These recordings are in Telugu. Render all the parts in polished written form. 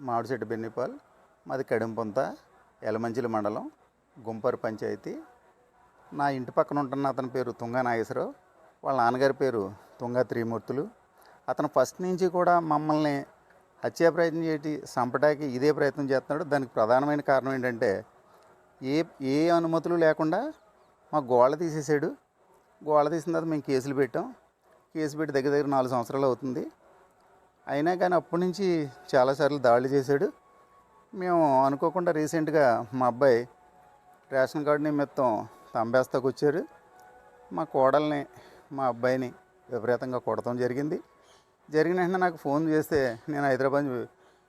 మామిడిచెట్టు బెన్నిపాల్, మాది కడింపొంత, యలమంచిలి మండలం, గుంపరు పంచాయతీ. నా ఇంటి పక్కన ఉంటున్న అతని పేరు తుంగా నాగేశ్వరరావు, వాళ్ళ నాన్నగారి పేరు తుంగా త్రిమూర్తులు. అతను ఫస్ట్ నుంచి కూడా మమ్మల్ని హత్యా ప్రయత్నం చేసి చంపడానికి ఇదే ప్రయత్నం చేస్తున్నాడు. దానికి ప్రధానమైన కారణం ఏంటంటే ఏ అనుమతులు లేకుండా మా గోళ్ళ తీసేసాడు. గోళ్ళ తీసిన తర్వాత మేము కేసులు పెట్టాం. కేసు పెట్టి దగ్గర దగ్గర 4 సంవత్సరాలు అవుతుంది. అయినా కానీ అప్పటి నుంచి చాలాసార్లు దాడులు చేశాడు. మేము అనుకోకుండా రీసెంట్గా మా అబ్బాయి రేషన్ కార్డు నిమిత్తం తంబేస్తాకు వచ్చారు. మా కోడల్ని మా అబ్బాయిని విపరీతంగా కొడతాం జరిగింది. జరిగిన వెంటనే నాకు ఫోన్ చేస్తే నేను హైదరాబాద్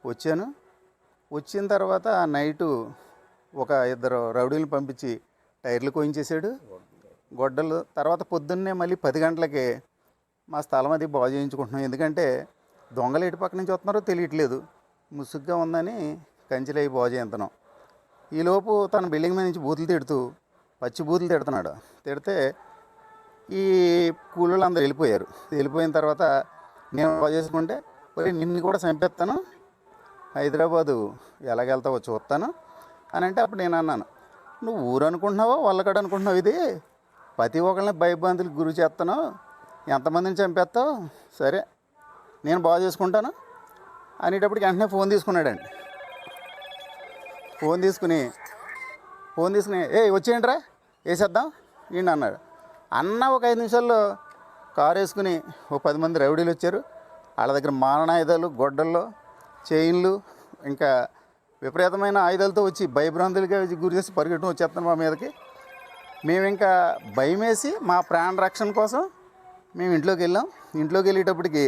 వచ్చాను. వచ్చిన తర్వాత నైటు ఒక 2 రౌడీలను పంపించి టైర్లు కోయించేశాడు, గొడ్డలు. తర్వాత పొద్దున్నే మళ్ళీ 10 గంటలకి మా స్థలం అది బాగు చేయించుకుంటున్నాం. ఎందుకంటే దొంగలు ఎటు పక్క నుంచి వస్తున్నారో తెలియట్లేదు, ముసుగ్గా ఉందని కంచెలు అవి బాగు చేయించున్నాం. ఈలోపు తన బిల్డింగ్ మీద నుంచి బూతులు తిడుతూ పచ్చి బూతులు తిడుతున్నాడు. తిడితే ఈ కూలీలు అందరూ వెళ్ళిపోయారు. వెళ్ళిపోయిన తర్వాత నేను బాగు చేసుకుంటే నిన్ను కూడా చంపేస్తాను, హైదరాబాదు ఎలాగెళ్తావో చూస్తాను అని అంటే అప్పుడు నేను అన్నాను, నువ్వు ఊరు అనుకుంటున్నావో వాళ్ళకాడ అనుకుంటున్నావు, ఇది ప్రతి ఒక్కరిని భయభ్రాంతులకు గురి చేస్తాను, ఎంతమందిని చంపేస్తావు, సరే నేను బాగు చేసుకుంటాను అనేటప్పటికి వెంటనే ఫోన్ తీసుకున్నాడండి. ఫోన్ తీసుకుని వచ్చేయండిరా వేసేద్దాం ఏంటి అన్నాడు. అన్న ఒక 5 నిమిషాల్లో కారు వేసుకుని ఓ 10 మంది రౌడీలు వచ్చారు. వాళ్ళ దగ్గర మారణాయుధాలు, గొడ్డల్లో, చైన్లు, ఇంకా విపరీతమైన ఆయుధాలతో వచ్చి భయభ్రాంతులుగా గురి చేసి పరిగెట్టడం వచ్చేస్తాను మా మీదకి. మేము ఇంకా భయం వేసి మా ప్రాణ రక్షణ కోసం మేము ఇంట్లోకి వెళ్ళాం. ఇంట్లోకి వెళ్ళేటప్పటికి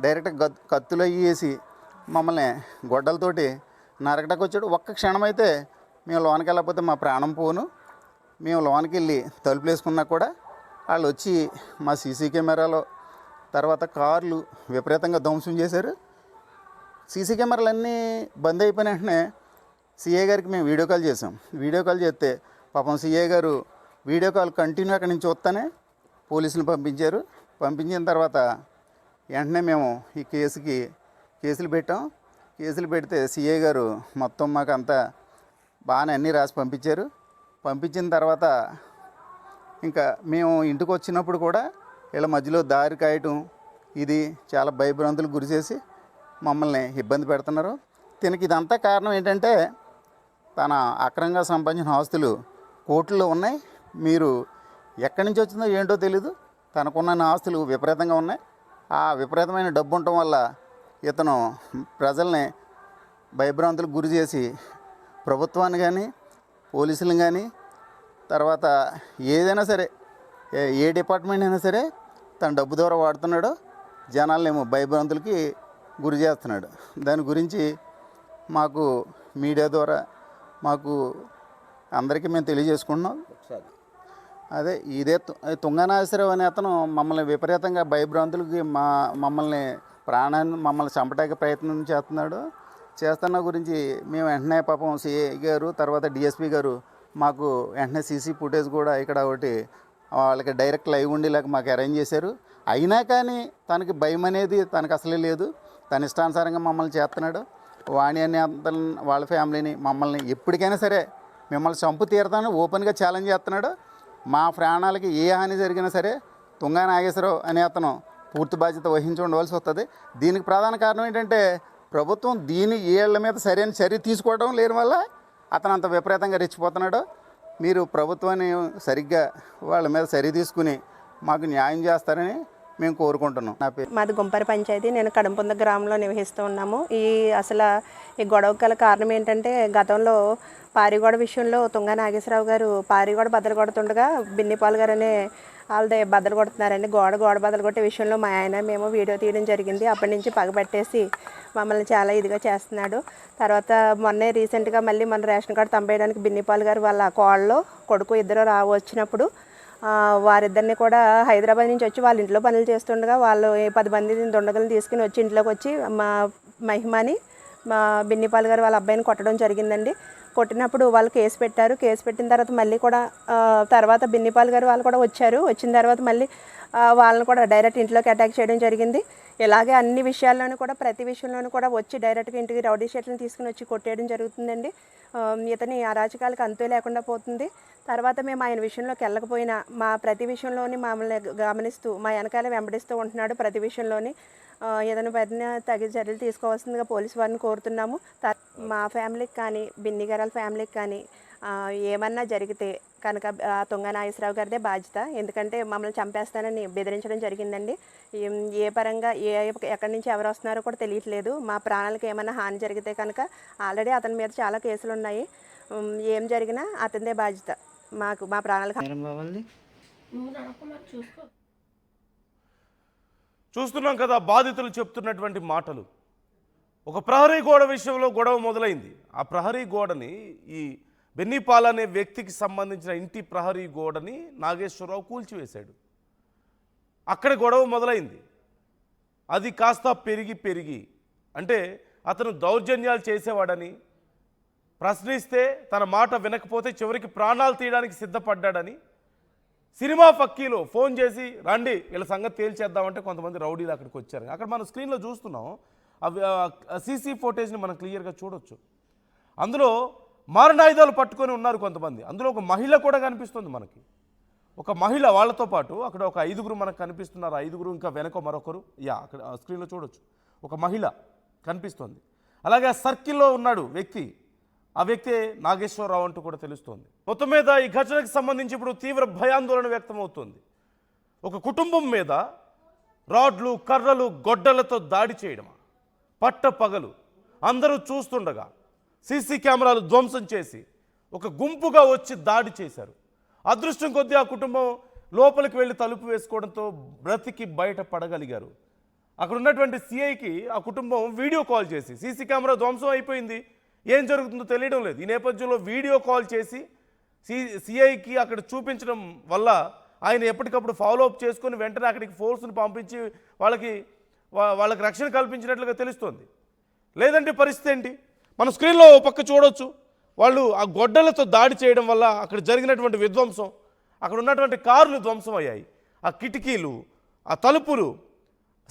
డైరెక్ట్గా కత్తులు అయ్యి వేసి మమ్మల్ని గొడ్డలతోటి నరకటకు వచ్చాడు. ఒక్క క్షణం అయితే మేము లోనికి వెళ్ళకపోతే మా ప్రాణం పోను. మేము లోనికి వెళ్ళి తలుపులు వేసుకున్నా కూడా వాళ్ళు వచ్చి మా సీసీ కెమెరాలో, తర్వాత కార్లు విపరీతంగా ధ్వంసం చేశారు. సీసీ కెమెరాలు అన్నీ బంద్ అయిపోయిన వెంటనే సీఏ గారికి మేము వీడియో కాల్ చేసాం. వీడియో కాల్ చేస్తే పాపం సీఏ గారు వీడియో కాల్ కంటిన్యూ అక్కడి నుంచి వస్తానే పోలీసులు పంపించారు. పంపించిన తర్వాత వెంటనే మేము ఈ కేసులు పెట్టాం. కేసులు పెడితే సీఏ గారు మొత్తం మాకు అంతా బాగానే అన్నీ రాసి పంపించారు. పంపించిన తర్వాత ఇంకా మేము ఇంటికి వచ్చినప్పుడు కూడా వీళ్ళ మధ్యలో దారి కాయటం, ఇది చాలా భయభ్రాంతులకు గురి చేసి మమ్మల్ని ఇబ్బంది పెడుతున్నారు. దీనికి ఇదంతా కారణం ఏంటంటే తన అక్రమంగా సంపాదించిన ఆస్తులు కోర్టులో ఉన్నాయి. మీరు ఎక్కడి నుంచి వచ్చిందో ఏంటో తెలీదు, తనకున్న ఆస్తులు విపరీతంగా ఉన్నాయి. ఆ విపరీతమైన డబ్బు ఉండటం వల్ల ఇతను ప్రజల్ని భయభ్రాంతులకు గురి చేసి ప్రభుత్వాన్ని కానీ, పోలీసులను కానీ, తర్వాత ఏదైనా సరే ఏ డిపార్ట్మెంట్ అయినా సరే తన డబ్బు ద్వారా వాడుతున్నాడు. జనాలనేమో భయభ్రాంతులకి గురి చేస్తున్నాడు. దాని గురించి మాకు మీడియా ద్వారా మాకు అందరికీ మేము తెలియజేసుకుంటున్నాం. అదే ఇదే తుంగా నాగేశ్వరరావు అనే అతను మమ్మల్ని విపరీతంగా భయభ్రాంతులకి మమ్మల్ని చంపడానికి ప్రయత్నం చేస్తున్న గురించి మేము వెంటనే పాపం సిఐ గారు, తర్వాత డిఎస్పీ గారు మాకు వెంటనే సీసీ ఫుటేజ్ కూడా ఇక్కడ ఒకటి వాళ్ళకి డైరెక్ట్ లైవ్ ఉండేలాగా మాకు అరేంజ్ చేశారు. అయినా కానీ తనకి భయం అనేది తనకు అసలే లేదు. తన ఇష్టానుసారంగా మమ్మల్ని చేస్తున్నాడు. వాణి అనే అతను వాళ్ళ ఫ్యామిలీని మమ్మల్ని ఎప్పటికైనా సరే మిమ్మల్ని చంపు తీరుతానని ఓపెన్గా ఛాలెంజ్ చేస్తున్నాడు. మా ప్రాణాలకి ఏ హాని జరిగినా సరే తుంగా నాగేశ్వరరావు అనే అతను పూర్తి బాధ్యత వహించి ఉండవలసి వస్తుంది. దీనికి ప్రధాన కారణం ఏంటంటే ప్రభుత్వం వీళ్ళ మీద సరైన చర్య తీసుకోవడం లేని వల్ల అతను అంత విపరీతంగా రెచ్చిపోతున్నాడు. మీరు ప్రభుత్వాన్ని సరిగ్గా వాళ్ళ మీద చర్య తీసుకుని మాకు న్యాయం చేస్తారని మేము కోరుకుంటున్నాం. నా పేరు మాది గుంపరి పంచాయతీ. నేను కడంపొంద గ్రామంలో నివసిస్తూ ఉన్నాము. ఈ గొడవ గల కారణం ఏంటంటే గతంలో పారిగోడ విషయంలో తుంగా నాగేశ్వరరావు గారు పారిగోడ బద్దలు కొడుతుండగా బిన్నిపాల్ గారు అనే వాళ్ళది బద్దలు కొడుతున్నారండి. గోడ బద్దలు కొట్టే విషయంలో మా ఆయన మేము వీడియో తీయడం జరిగింది. అప్పటి నుంచి పగబట్టేసి మమ్మల్ని చాలా ఇదిగా చేస్తున్నాడు. తర్వాత రీసెంట్గా మళ్ళీ మన రేషన్ కార్డు తంపేయడానికి బిన్నిపాల్ గారు వాళ్ళ కోళ్ళలో కొడుకు ఇద్దరు వచ్చినప్పుడు వారిద్దరిని కూడా హైదరాబాద్ నుంచి వచ్చి వాళ్ళ ఇంట్లో పనులు చేస్తుండగా వాళ్ళు 10 మంది దొండగలను తీసుకుని వచ్చి ఇంట్లోకి వచ్చి మా మహిమని మా బిన్నిపాల్ గారు వాళ్ళ అబ్బాయిని కొట్టడం జరిగిందండి. కొట్టినప్పుడు వాళ్ళు కేసు పెట్టారు. కేసు పెట్టిన తర్వాత మళ్ళీ కూడా తర్వాత బిన్నిపాల్ గారు వాళ్ళు కూడా వచ్చారు. వచ్చిన తర్వాత మళ్ళీ వాళ్ళని కూడా డైరెక్ట్ ఇంట్లోకి అటాక్ చేయడం జరిగింది. ఇలాగే అన్ని విషయాల్లోనూ కూడా ప్రతి విషయంలోనూ కూడా వచ్చి డైరెక్ట్గా ఇంటికి రౌడీ షీట్లను తీసుకుని వచ్చి కొట్టేయడం జరుగుతుందండి. ఇతని అరాచకాలకు అంతే లేకుండా పోతుంది. తర్వాత మేము ఆయన విషయంలోకి వెళ్ళకపోయినా మా ప్రతి విషయంలోని మమ్మల్ని గమనిస్తూ మా వెనకాల వెంబడిస్తూ ఉంటున్నాడు. ప్రతి విషయంలోని ఏదైనా పడిన తగిన చర్యలు తీసుకోవాల్సిందిగా పోలీసు వారిని కోరుతున్నాము. మా ఫ్యామిలీకి కానీ బిన్ని గారాల ఫ్యామిలీకి కానీ ఏమన్నా జరిగితే కనుక తుంగా నాగేశ్వరరావు గారిదే బాధ్యత. ఎందుకంటే మమ్మల్ని చంపేస్తానని బెదిరించడం జరిగిందండి. ఏ పరంగా ఎక్కడి నుంచి ఎవరు వస్తున్నారో కూడా తెలియట్లేదు. మా ప్రాణాలకు ఏమైనా హాని జరిగితే కనుక ఆల్రెడీ అతని మీద చాలా కేసులు ఉన్నాయి. ఏం జరిగినా అతనిదే బాధ్యత. మాకు మా ప్రాణాలకు చూస్తున్నాం కదా బాధితులు చెప్తున్నటువంటి మాటలు. ఒక ప్రహరీ గోడ విషయంలో గొడవ మొదలైంది. ఆ ప్రహరీ గోడని ఈ బెన్నిపాల్ అనే వ్యక్తికి సంబంధించిన ఇంటి ప్రహరీ గోడని నాగేశ్వరరావు కూల్చివేశాడు. అక్కడ గొడవ మొదలైంది. అది కాస్త పెరిగి అంటే అతను దౌర్జన్యాలు చేసేవాడని, ప్రశ్నిస్తే తన మాట వినకపోతే చివరికి ప్రాణాలు తీయడానికి సిద్ధపడ్డాడని సినిమా ఫక్కీలో ఫోన్ చేసి రండి వీళ్ళ సంగతి తేల్చేద్దామంటే కొంతమంది రౌడీలు అక్కడికి వచ్చారు. అక్కడ మనం స్క్రీన్లో చూస్తున్నాం. అవి సీసీ ఫుటేజ్ని మనం క్లియర్గా చూడొచ్చు. అందులో మారణాయుధాలు పట్టుకొని ఉన్నారు కొంతమంది. అందులో ఒక మహిళ కూడా కనిపిస్తుంది మనకి. ఒక మహిళ వాళ్ళతో పాటు అక్కడ ఒక 5గురు మనకు కనిపిస్తున్నారు. 5గురు ఇంకా వెనక మరొకరు అక్కడ స్క్రీన్లో చూడొచ్చు. ఒక మహిళ కనిపిస్తుంది. అలాగే ఆ సర్కిల్లో ఉన్నాడు వ్యక్తి. ఆ వ్యక్తి నాగేశ్వరరావు అంటూ కూడా తెలుస్తోంది. మొత్తం మీద ఈ ఘటనకు సంబంధించి ఇప్పుడు తీవ్ర భయాందోళన వ్యక్తమవుతోంది. ఒక కుటుంబం మీద రాడ్లు, కర్రలు, గొడ్డలతో దాడి చేయడం పట్టపగలు అందరూ చూస్తుండగా సీసీ కెమెరాలు ధ్వంసం చేసి ఒక గుంపుగా వచ్చి దాడి చేశారు. అదృష్టం కొద్దీ ఆ కుటుంబం లోపలికి వెళ్ళి తలుపు వేసుకోవడంతో బ్రతికి బయట పడగలిగారు. అక్కడ ఉన్నటువంటి సిఐకి ఆ కుటుంబం వీడియో కాల్ చేసి సీసీ కెమెరా ధ్వంసం అయిపోయింది, ఏం జరుగుతుందో తెలియడం లేదు. ఈ నేపథ్యంలో వీడియో కాల్ చేసి సిఐకి అక్కడ చూపించడం వల్ల ఆయన ఎప్పటికప్పుడు ఫాలో అప్ చేసుకొని వెంటనే అక్కడికి ఫోర్స్ని పంపించి వాళ్ళకి రక్షణ కల్పించినట్లుగా తెలుస్తోంది. లేదంటే పరిస్థితి ఏంటి? మన స్క్రీన్లో పక్క చూడొచ్చు. వాళ్ళు ఆ గొడ్డలతో దాడి చేయడం వల్ల అక్కడ జరిగినటువంటి విధ్వంసం, అక్కడ ఉన్నటువంటి కార్లు ధ్వంసం అయ్యాయి. ఆ కిటికీలు, ఆ తలుపులు,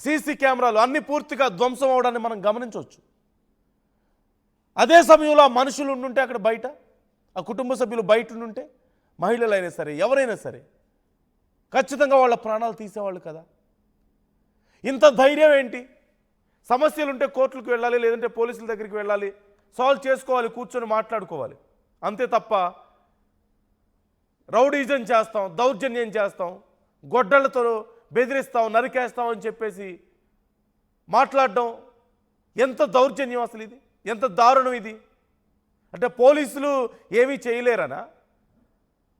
సీసీ కెమెరాలు అన్నీ పూర్తిగా ధ్వంసం అవడాన్ని మనం గమనించవచ్చు. అదే సమయంలో ఆ మనుషులు ఉండుంటే అక్కడ బయట, ఆ కుటుంబ సభ్యులు బయట ఉండుంటే, మహిళలైనా సరే ఎవరైనా సరే ఖచ్చితంగా వాళ్ళ ప్రాణాలు తీసేవాళ్ళు కదా. ఇంత ధైర్యం ఏంటి? సమస్యలుంటే కోర్టులకు వెళ్ళాలి, లేదంటే పోలీసుల దగ్గరికి వెళ్ళాలి, సాల్వ్ చేసుకోవాలి, కూర్చొని మాట్లాడుకోవాలి. అంతే తప్ప రౌడీజం చేస్తాం, దౌర్జన్యం చేస్తాం, గొడ్డలతో బెదిరిస్తాం, నరికేస్తాం అని చెప్పేసి మాట్లాడడం ఎంత దౌర్జన్యం అసలు! ఇది ఎంత దారుణం! ఇది అంటే పోలీసులు ఏమీ చేయలేరనా?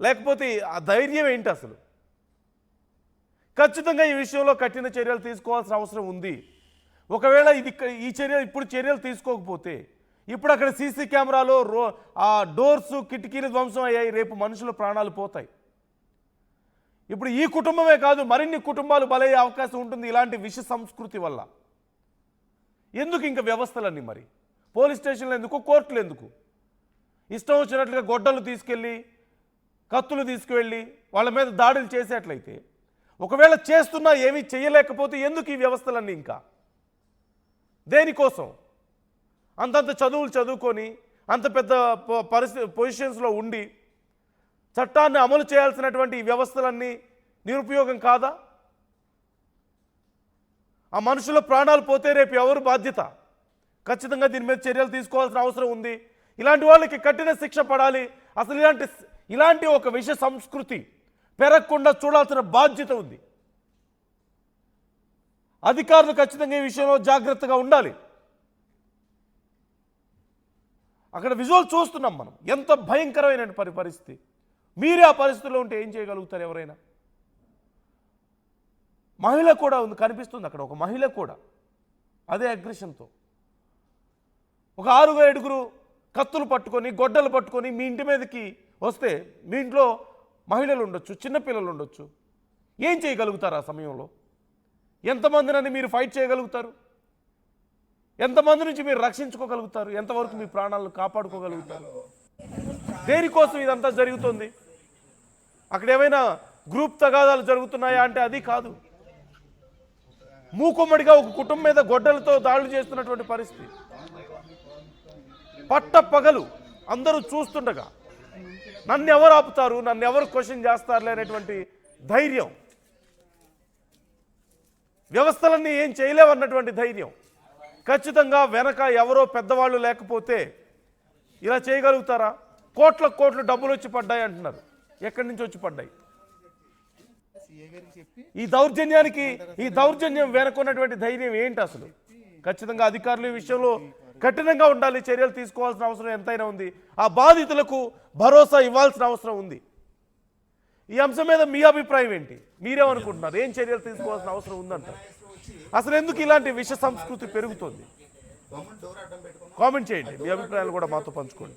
లేకపోతే ఆ ధైర్యం ఏంటి అసలు? ఖచ్చితంగా ఈ విషయంలో కఠిన చర్యలు తీసుకోవాల్సిన అవసరం ఉంది. ఒకవేళ ఇప్పుడు చర్యలు తీసుకోకపోతే ఇప్పుడు అక్కడ సీసీ కెమెరాలో ఆ డోర్స్, కిటికీలు ధ్వంసం అయ్యాయి. రేపు మనుషుల ప్రాణాలు పోతాయి. ఇప్పుడు ఈ కుటుంబమే కాదు, మరిన్ని కుటుంబాలు బలయ్యే అవకాశం ఉంటుంది ఇలాంటి విష సంస్కృతి వల్ల. ఎందుకు ఇంకా వ్యవస్థలన్నీ? మరి పోలీస్ స్టేషన్లు ఎందుకు, కోర్టులు ఎందుకు? ఇష్టం వచ్చినట్లుగా గొడ్డలు తీసుకెళ్ళి, కత్తులు తీసుకువెళ్ళి వాళ్ళ మీద దాడులు చేసేట్లయితే, ఒకవేళ చేస్తున్నా ఏమీ చేయలేకపోతే ఎందుకు ఈ వ్యవస్థలన్నీ? ఇంకా దేనికోసం? అంతంత చదువులు చదువుకొని అంత పెద్ద పొజిషన్స్లో ఉండి చట్టాన్ని అమలు చేయాల్సినటువంటి ఈ వ్యవస్థలన్నీ నిరుపయోగం కాదా? ఆ మనుషుల ప్రాణాలు పోతే రేపు ఎవరు బాధ్యత? ఖచ్చితంగా దీని మీద చర్యలు తీసుకోవాల్సిన అవసరం ఉంది. ఇలాంటి వాళ్ళకి కఠిన శిక్ష పడాలి. అసలు ఇలాంటి ఒక విష సంస్కృతి పెరగకుండా చూడాల్సిన బాధ్యత ఉంది. అధికారులు ఖచ్చితంగా ఈ విషయంలో జాగ్రత్తగా ఉండాలి. అక్కడ విజువల్ చూస్తున్నాం మనం, ఎంత భయంకరమైన పరిస్థితి. మీరే ఆ పరిస్థితిలో ఉంటే ఏం చేయగలుగుతారు ఎవరైనా? మహిళ కూడా ఉంది, కనిపిస్తుంది అక్కడ ఒక మహిళ కూడా అదే అగ్రెషన్తో. ఒక 6-7 కత్తులు పట్టుకొని, గొడ్డలు పట్టుకొని మీ ఇంటి మీదకి వస్తే మీ ఇంట్లో మహిళలు ఉండొచ్చు, చిన్నపిల్లలు ఉండొచ్చు. ఏం చేయగలుగుతారు ఆ సమయంలో? ఎంతమందినని మీరు ఫైట్ చేయగలుగుతారు? ఎంతమంది నుంచి మీరు రక్షించుకోగలుగుతారు? ఎంతవరకు మీ ప్రాణాలను కాపాడుకోగలుగుతారు? దేనికోసం ఇదంతా జరుగుతుంది? అక్కడ ఏమైనా గ్రూప్ తగాదాలు జరుగుతున్నాయా అంటే అది కాదు. మూకుమ్మడిగా ఒక కుటుంబం మీద గొడ్డలతో దాడులు చేస్తున్నటువంటి పరిస్థితి. పట్ట పగలు అందరూ చూస్తుండగా నన్ను ఎవరు ఆపుతారు, నన్ను ఎవరు క్వశ్చన్ చేస్తారులే అనేటువంటి ధైర్యం, వ్యవస్థలన్నీ ఏం చేయలేవన్నటువంటి ధైర్యం. ఖచ్చితంగా వెనక ఎవరో పెద్దవాళ్ళు లేకపోతే ఇలా చేయగలుగుతారా? కోట్ల డబ్బులు వచ్చి పడ్డాయి అంటున్నారు. ఎక్కడి నుంచి వచ్చి పడ్డాయి? ఈ దౌర్జన్యం వెనకున్నటువంటి ధైర్యం ఏంటి అసలు? ఖచ్చితంగా అధికారులు ఈ విషయంలో కఠినంగా ఉండాలి, చర్యలు తీసుకోవాల్సిన అవసరం ఎంతైనా ఉంది. ఆ బాధితులకు భరోసా ఇవ్వాల్సిన అవసరం ఉంది. ఈ అంశం మీద మీ అభిప్రాయం ఏంటి? మీరేమనుకుంటున్నారు? ఏం చర్యలు తీసుకోవాల్సిన అవసరం ఉందంటారు? అసలు ఎందుకు ఇలాంటి విష సంస్కృతి పెరుగుతుంది? కామెంట్ చేయండి, మీ అభిప్రాయాలు కూడా మాతో పంచుకోండి.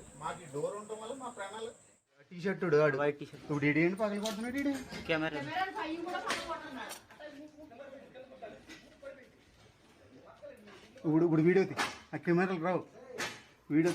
ఇప్పుడు వీడియో ఆ కెమెరాలు రావు. వీడియో